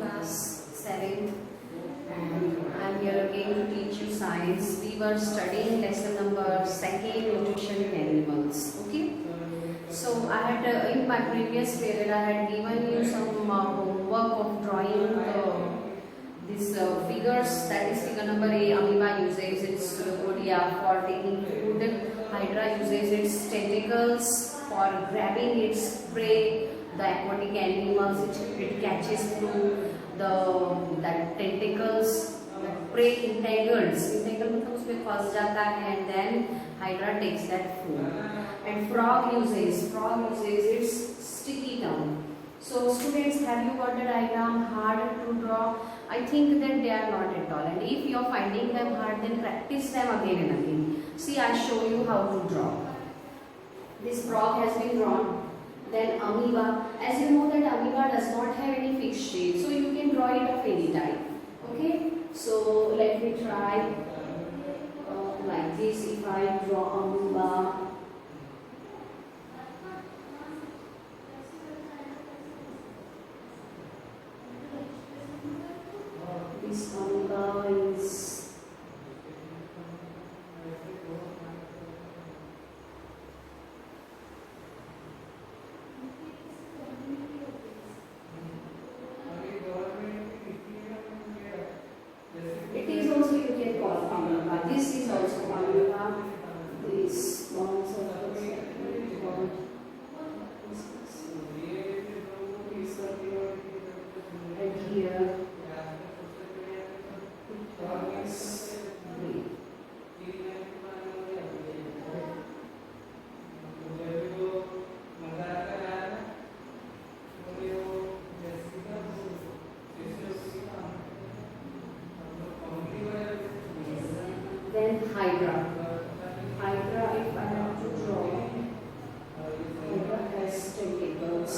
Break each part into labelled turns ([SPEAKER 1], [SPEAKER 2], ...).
[SPEAKER 1] class 7 and I am here again to teach you science. We were studying lesson number 2, nutrition in animals. Okay. So I had in my previous period I had given you some homework of drawing these figures. That is figure number A. Amoeba uses its rhodia for taking food. Hydra uses its tentacles for grabbing its prey. The aquatic animals it catches through that tentacles. The prey entangles. Entangle मतलब उसमें फंस जाता है and then Hydra takes that food. And frog uses its sticky tongue. So students, have you got the diagram hard to draw? I think that they are not at all. And if you are finding them hard, then practice them again and again. See, I show you how to draw. This frog has been drawn. Then amoeba. As you know that amoeba does not have any fixed shape, so you can draw it of any type. Okay. So let me try like this. If I draw amoeba. This amoeba is also you can call amoeba. This is also amoeba. This small circle and here. Then Hydra. Hydra, if I have to draw, Hydra has tentacles.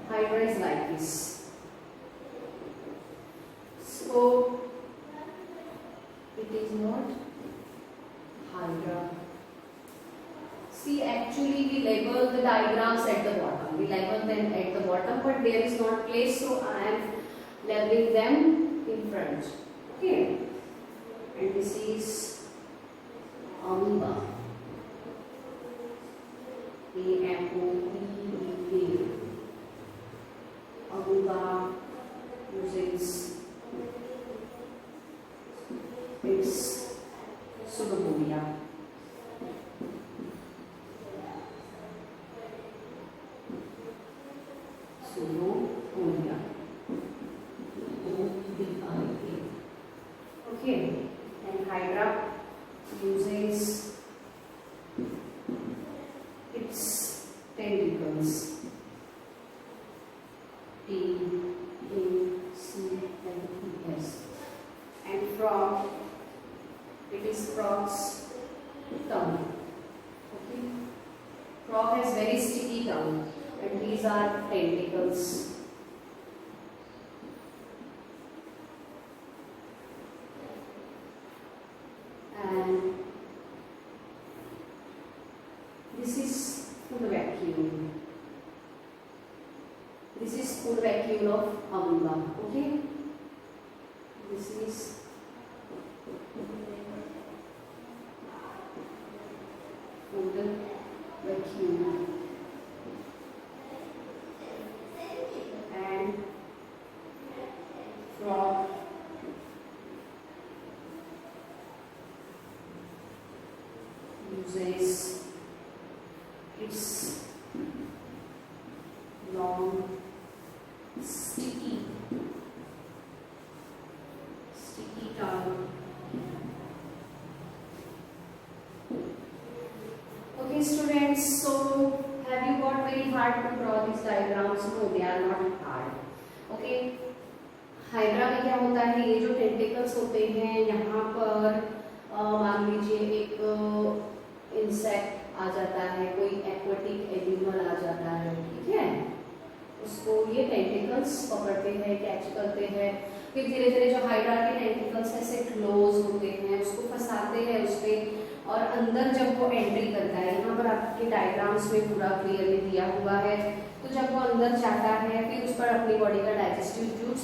[SPEAKER 1] Hydra is like this. So it is not Hydra. See, actually we label the diagrams at the bottom. We label them at the bottom, but there is not place, so I am labeling them in front. Okay. And this is amoeba. A-M-O-E-B-A. Amoeba uses its pseudopodia. Pseudopodia. O-D-I-A. Okay. And Hydra uses Frog has very sticky tongue, and these are tentacles. And this is food vacuole. This is food vacuole of amoeba. Okay. This is food vacuole. And frog uses its long, sticky tongue. Okay, students, so have you got very hard to draw these diagrams? No, they are not hard. Okay, hydra में क्या होता है, ये जो tentacles होते हैं यहाँ पर मान लीजिए एक इंसेक्ट आ जाता है, कोई एक्वाटिक एनिमल आ जाता है, ठीक है, उसको ये टेंटिकल्स पकड़ते हैं, कैच करते हैं, फिर धीरे धीरे जो हाइड्रा के टेंटिकल्स ऐसे क्लोज होते हैं, उसको फंसाते हैं उसपे, और अंदर जब वो एंट्री करता है, यहाँ पर आपके डायग्राम्स में पूरा क्लियरली दिया हुआ है, तो जब वो अंदर जाता है फिर उस पर अपनी बॉडी का डाइजेस्टिव जूस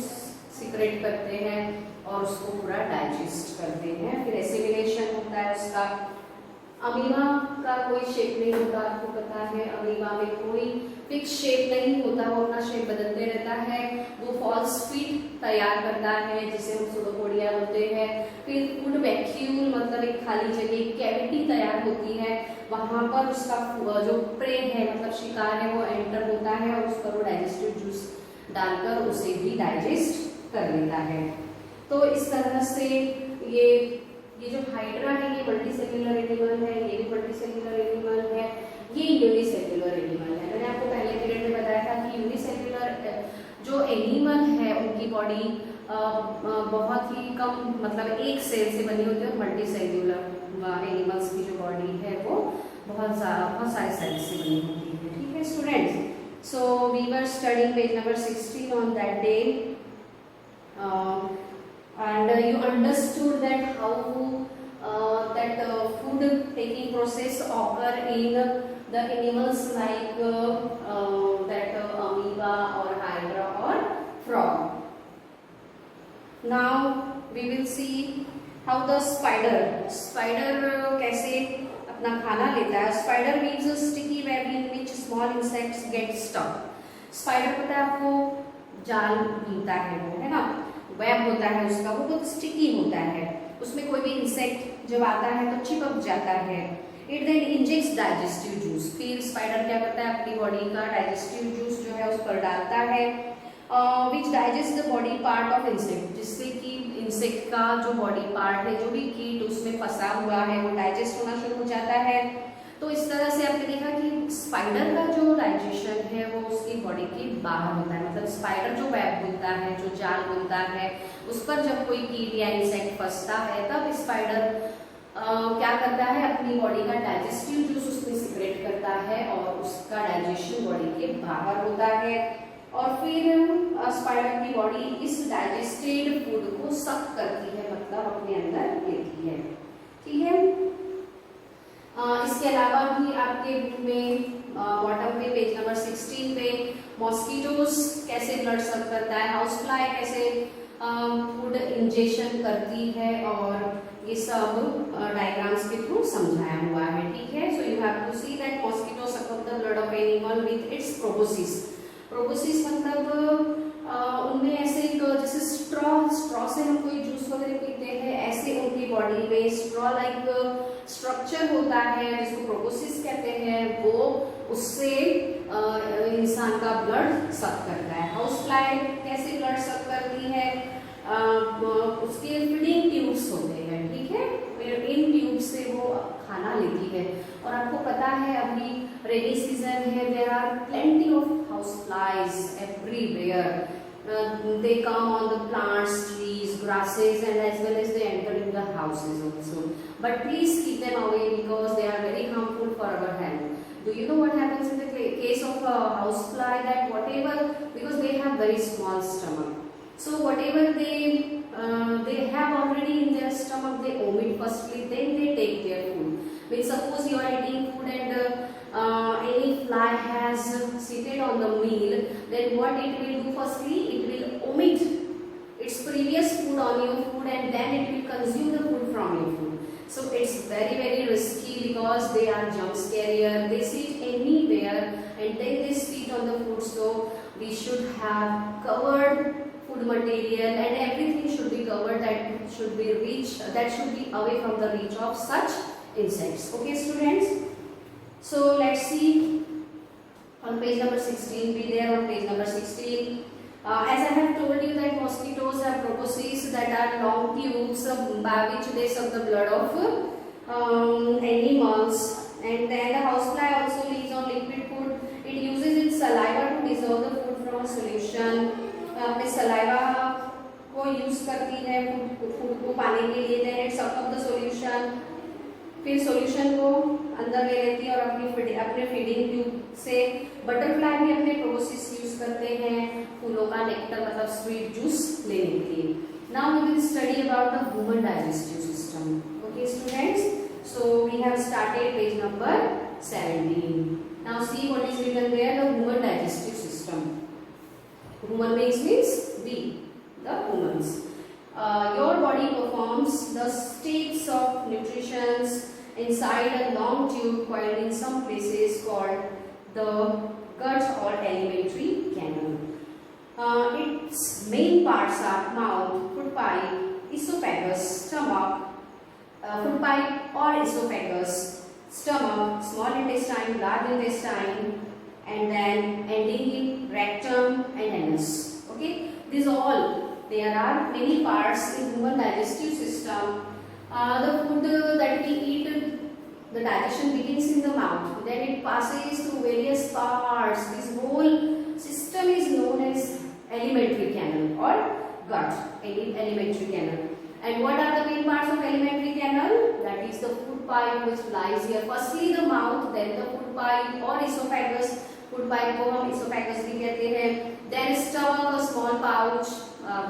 [SPEAKER 1] सीक्रेट करते हैं और उसको पूरा डाइजेस्ट करते हैं, फिर एसिमिलेशन होता है उसका। अमीबा का कोई शेप नहीं होता, आपको पता है, अमीबा में कोई फिक्स शेप नहीं होता, वो अपना शेप बदलते रहता है, वो फॉल्स फीट तैयार करता है जिसे हम सूडोपोडिया बोलते हैं, फिर फूड वैक्यूल मतलब एक खाली जगह कैविटी तैयार होती है, वहां पर उसका जो प्रे है मतलब शिकार है वो एंटर होता है और उस पर वो डाइजेस्टिव जूस डालकर उसे भी डाइजेस्ट कर लेता है। तो इस तरह से ये जो हाइड्रा है ये मल्टीसेल्युलर एनिमल है, ये भी मल्टीसेल्युलर एनिमल है, ये यूनिसेल्युलर एनिमल है। मैंने आपको पहले पीरियड में बताया था कि यूनिसेल्युलर जो एनिमल है उनकी बॉडी बहुत ही कम मतलब एक सेल से बनी होती है, और मल्टीसेल्युलर एनिमल्स की जो बॉडी है वो बहुत सारे सेल्स से बनी होती है। ठीक है students, so we were studying page number 16 on that day, and you understood that how that food taking process occur in the animals like that amoeba or hydra or frog. Now we will see how the spider कैसे अपना खाना लेता है। Spider weaves a sticky web in which small insects get stuck. Spider पता है आपको, जाल बीनता है वो, है ना, वेब होता है उसका, वो बहुत स्टिकी होता है, उसमें कोई भी इंसेक्ट जब आता है तो चिपक जाता है। It then injects digestive juice, फिर स्पाइडर क्या करता है अपनी बॉडी का डाइजेस्टिव जूस जो है उस पर डालता है, विच digest the body part of insect, जिससे कि इंसेक्ट का जो बॉडी पार्ट है, जो भी कीट उसमें फंसा हुआ है वो डाइजेस्ट होना शुरू हो जाता है। तो इस तरह से आपने देखा कि स्पाइडर का जो डाइजेशन है वो उसकी बॉडी के बाहर होता है, मतलब स्पाइडर जो वेब बुनता है, जो जाल बुनता है, उस पर जब कोई कीट या इंसेक्ट फंसता है तब स्पाइडर क्या करता है, अपनी बॉडी का डाइजेस्टिव जूस उसमें सीक्रेट करता है और उसका डाइजेशन बॉडी के बाहर होता है, और फिर स्पाइडर की बॉडी इस डाइजेस्टेड फूड को सक करती है, मतलब अपने अंदर लेती है। ठीक है, इसके अलावा भी आपके बुक में बॉटम पे पेज नंबर 16 पे मॉस्किटोज कैसे ब्लड सर्व करता है, हाउस फ्लाई कैसे फूड इंजेक्शन करती है, और ये सब डायग्राम्स के थ्रू समझाया हुआ है। ठीक है, so you have to see that mosquito suck up the blood of animal with its proboscis. Proboscis मतलब उनमें ऐसे जैसे स्ट्रॉ से हम कोई जूस वगैरह पीते हैं, ऐसे उनकी बॉडी में स्ट्रॉ लाइक स्ट्रक्चर होता है जिसको प्रोबोसिस कहते हैं, वो उससे इंसान का ब्लड सक करता है। हाउस फ्लाई कैसे ब्लड सक करती है, उसके फीडिंग ट्यूब्स होते हैं, ठीक है, फिर इन ट्यूब से वो खाना लेती है। और आपको पता है अभी रेनी सीजन है, there are plenty of house flies everywhere, they come on the plants, trees, grasses, and as well as they enter in the houses also. But please keep them away because they are very harmful for our health. Do you know what happens? case of a housefly, that whatever, because they have very small stomach, so whatever they have already in their stomach, they omit firstly, then they take their food. Means suppose you are eating food and any fly has seated on the meal, then what it will do firstly, it will omit its previous food on your food and then it will consume the food from your food. So it's very risky because they are germs carrier, they sit anywhere and then they sit on the food. So we should have covered food material and everything should be covered, that should be away from the reach of such insects. Okay students, so let's see on page number 16, be there on page number 16. As I have told you that mosquitoes have proboscis, that are long tubes by which they suck the blood of animals, and then the housefly also lives on liquid food. It uses its saliva to dissolve the food from a solution. अपने saliva को use करती है food को पाने के लिए, then it सक up the solution, फिर सॉल्यूशन को अंदर ले लेती है और अपने फीडिंग ट्यूब से। बटरफ्लाई भी अपने प्रोबोसिस यूज करते हैं फूलों का नेक्टर मतलब स्वीट जूस लेने के लिए। Now we will study about the human digestive system. Okay students, so we have started page number 17. Now see what is written there, the human digestive system. Human means we, the humans. Your body performs the states of nutrition inside a long tube coiled in some places called the gut or alimentary canal. Its main parts are mouth, food pipe, esophagus, stomach, food pipe or esophagus, stomach, small intestine, large intestine, and then ending in rectum and anus. Okay, these all, there are many parts in human digestive system. The food that we eat, the digestion begins in the mouth, then it passes through various parts. This whole system is known as alimentary canal or gut, alimentary canal. And what are the main parts of alimentary canal? That is the food pipe which lies here. Firstly the mouth, then the food pipe or esophagus. Food pipe को हम oesophagus भी कहते हैं. Then stomach, a small pouch,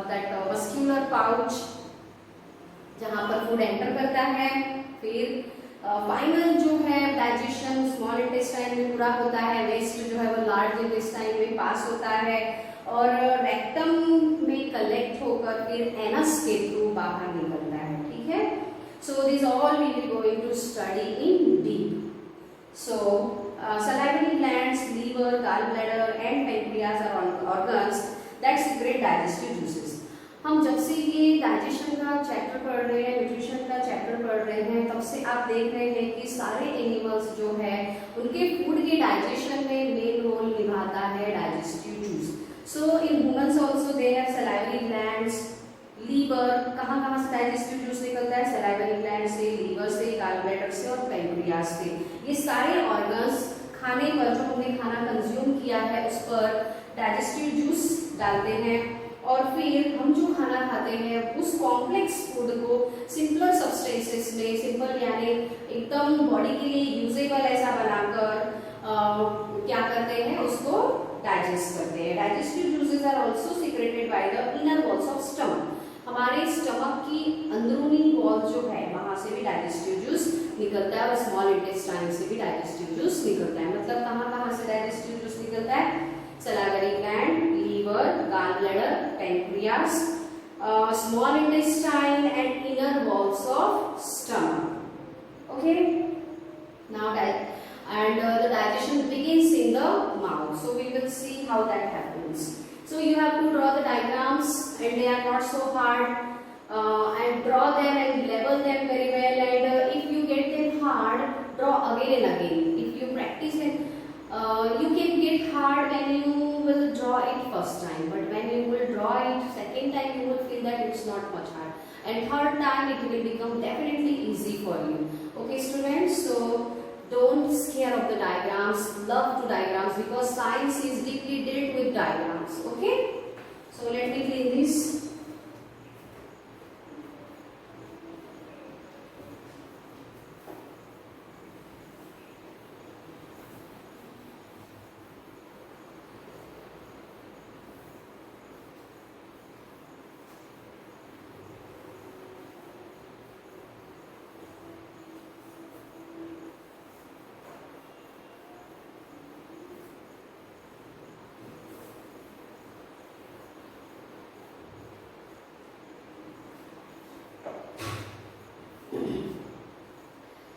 [SPEAKER 1] that muscular pouch जहां पर food enter करता है. फिर फाइनल जो है डाइजेशन स्मॉल इंटेस्टाइन में पूरा होता है, वेस्ट जो है वो लार्ज इंटेस्टाइन में पास होता है और रेक्टम में कलेक्ट होकर फिर एनस के थ्रू बाहर निकलता है. ठीक है, so this all we will going to study in deep. So, salivary glands, liver, gallbladder and pancreas are organs that secrete digestive juices. हम जब से ये डाइजेशन का चैप्टर पढ़ रहे हैं, न्यूट्रिशन का चैप्टर पढ़ रहे हैं, तब से आप देख रहे हैं कि सारे एनिमल्स जो है उनके फूड के डाइजेशन में मेन रोल निभाता है digestive juice. So in humans also they have salivary glands. Liver, कहाँ से डाइजेस्टिव जूस निकलता है? सलाइवरी ग्लैंड से, लीवर से, गॉलब्लैडर से और पैंक्रियाज से. ये सारे ऑर्गन्स खाने पर, जो हमने खाना कंज्यूम किया है उस पर डाइजेस्टिव जूस डालते हैं और फिर हम जो खाना खाते हैं उस कॉम्प्लेक्स फूड को सिंपलर सब्सटेंसेस में, सिंपल यानी एकदम बॉडी के लिए यूजेबल ऐसा बनाकर क्या करते हैं, उसको डाइजेस्ट करते हैं. Digestive juices are also secreted by the inner walls of stomach. हमारे स्टमक की अंदरूनी वॉल जो है वहां से भी डाइजेस्टिव जूस निकलता है और स्मॉल इंटेस्टाइन से भी डाइजेस्टिव जूस निकलता है. मतलब कहाँ से डाइजेस्टिव जूस निकलता है? Salivary gland, liver, gallbladder, pancreas, small intestine and inner walls of stomach. Okay, now the digestion begins in the mouth. So we will see how that happens. So you have to draw the diagrams and they are not so hard, and draw them and label them very well, and if you get them hard, draw again and again. If you practice it, you can get hard when you will draw it first time, but when you will draw it second time you will feel that it's not much hard, and third time it will become definitely easy for you. Okay students, so don't scare of the diagrams, love to diagrams because science is deeply dealt with diagrams. Okay, so let me clean this.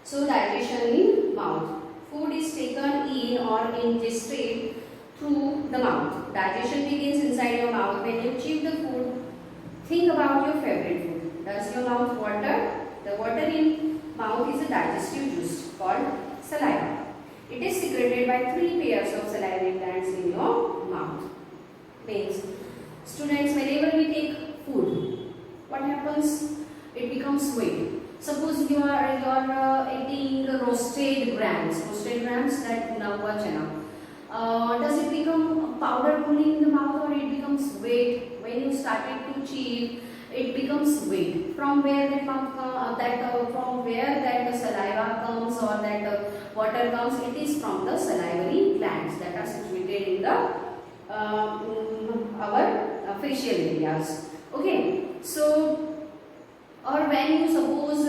[SPEAKER 1] So digestion in mouth. Food is taken in or ingested through the mouth. Digestion begins inside your mouth. When you chew the food, think about your favorite food. Does your mouth water? The water in mouth is a digestive juice called saliva. It is secreted by 3 pairs of salivary glands in your mouth. Means, students, whenever we take food, what happens? It becomes sweet. Suppose you are eating roasted grams that navwa chana. Does it become powder only in the mouth, or it becomes wet? When you started to chew, it becomes wet. From where that from where that the saliva comes or that water comes, it is from the salivary glands that are situated in the our facial areas. Okay, so or when you suppose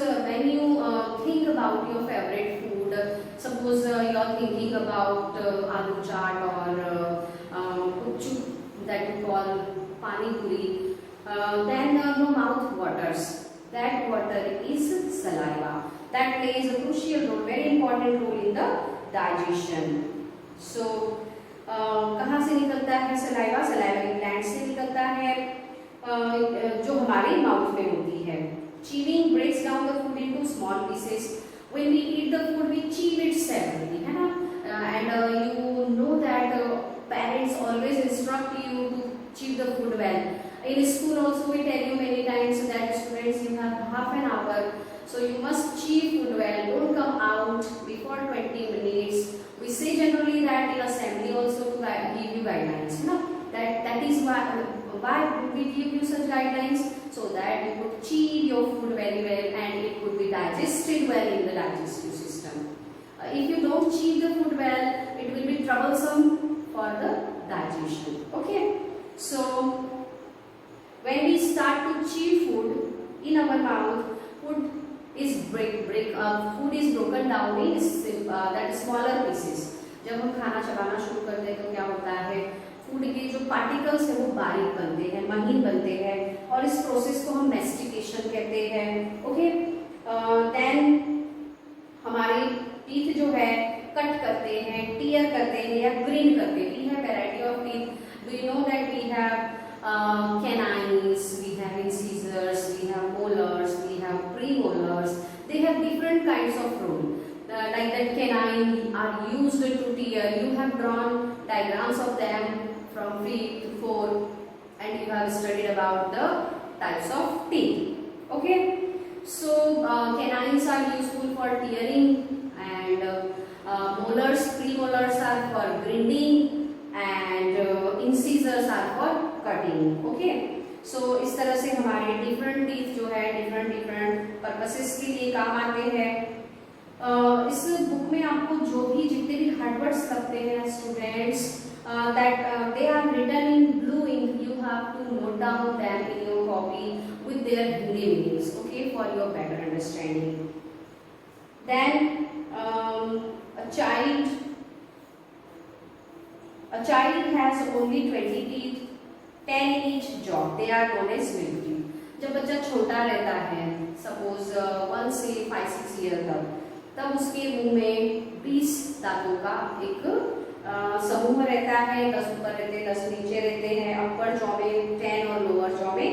[SPEAKER 1] think about your favorite food, suppose you are thinking about aloo chaat or kuchu, that you call pani puri, then your mouth waters. That water is saliva. That plays a crucial role, very important role in the digestion. So कहाँ से निकलता है saliva? Salivary gland से निकलता है, जो हमारे mouth में होती है. Chewing breaks down the food into small pieces. When we eat the food, we chew it separately, है ना? And you know that parents always instruct you to chew the food well. In school also we tell you many times that students, you have half an hour, so you must chew food well. Don't come out before 20 minutes. We say generally that in assembly also to give you guidelines. You know that is why we give you such guidelines, so that you could chew your food very well and it could be digested well in the digestive system. If you don't chew the food well, it will be troublesome for the digestion. Okay, so when we start to chew food in our mouth, food is food is broken down in that smaller pieces. जब हम खाना चबाना शुरू करते हैं तो क्या होता है, फूड के जो पार्टिकल्स है वो बारीक बनते हैं, महीन बनते हैं, और इस प्रोसेस को हम मैस्टिकेशन कहते हैं. ओके, देन हमारे टीथ जो है कट करते हैं, टीयर करते हैं या ग्रीन करते हैं. We have variety of teeth. Do you know that we have canines, we have incisors, we have molars, we have premolars. They have different kinds of role. Like that canine are used to tear. You have drawn diagrams of them from 3 to 4, and you have studied about the types of teeth. Okay, so canines are useful for tearing, and molars, premolars are for grinding, and incisors are for cutting. Okay, so इस तरह से हमारे different teeth जो है different purposes के लिए काम आते हैं. इस बुक में आपको जो भी जितने भी हार्डवर्ड्स लगते हैं students, that they are written in blue ink. You have to note down them in your copy with their Hindi meanings. Okay, for your better understanding. Then a child has only 20 teeth, 10 in each jaw. They are known as milk teeth. जब बच्चा छोटा रहता है, suppose 1 से 5-6 year तक, तब उसके मुंह में 20 दांतों का एक समूह रहता है. 10 ऊपर रहते हैं, 10 नीचे रहते हैं. अपर जॉ में 10 और लोअर जॉ में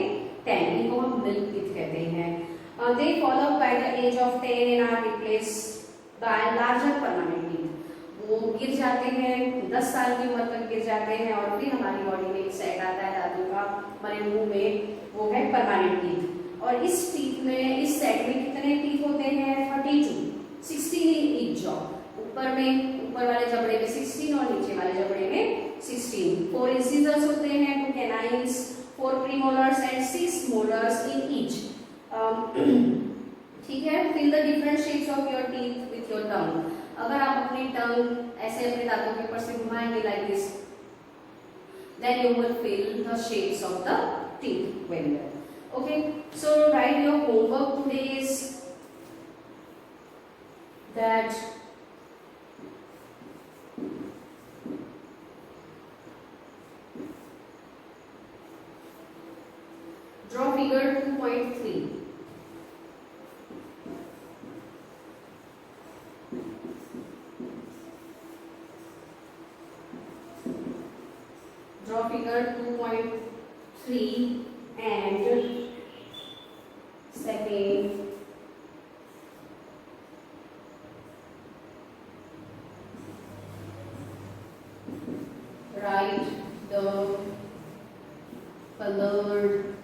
[SPEAKER 1] 10. इनको हम मिल्क टीथ कहते हैं. They follow by the age of 10 and are replaced by larger permanent teeth. वो गिर जाते हैं, 10 साल की उम्र तक गिर जाते हैं, और फिर हमारी बॉडी में एक सेट आता है दांतों का हमारे मुंह में, वो है परमानेंट टीथ. और इस टीथ में, इस सेट में कितने टीथ होते हैं? 32, 16 इन ईच जॉ. ऊपर वाले जबड़े में 16 और नीचे वाले जबड़े में 16. 4 इंसिजर्स होते हैं, 2 canines, 4 premolars and 6 molars in each. ठीक है. Feel the different shapes of your teeth with your tongue. अगर आप अपनी टंग ऐसे अपने दांतों के ऊपर से घुमाएंगे like this, then you will fill the shapes of the teeth very well. Okay, so write your homework today is that draw figure 2.3. draw figure 2.3 and second write the colored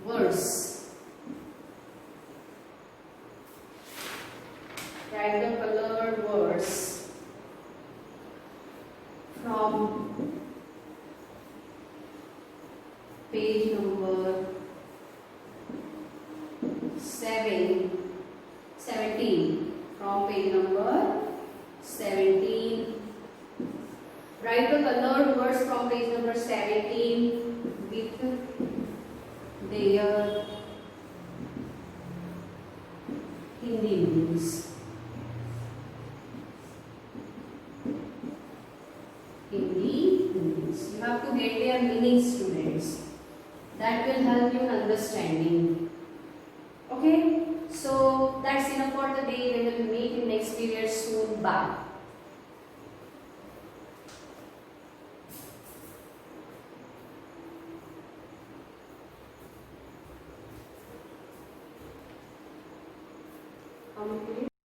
[SPEAKER 1] words. Write the colored words from page number 17. From page number 17. Write the colored words from page number 17 with their Hindi meanings. Hindi meanings. You have to get their meanings, students. That will help you in understanding. Okay? So that's enough for the day. We will meet in next period soon. Bye.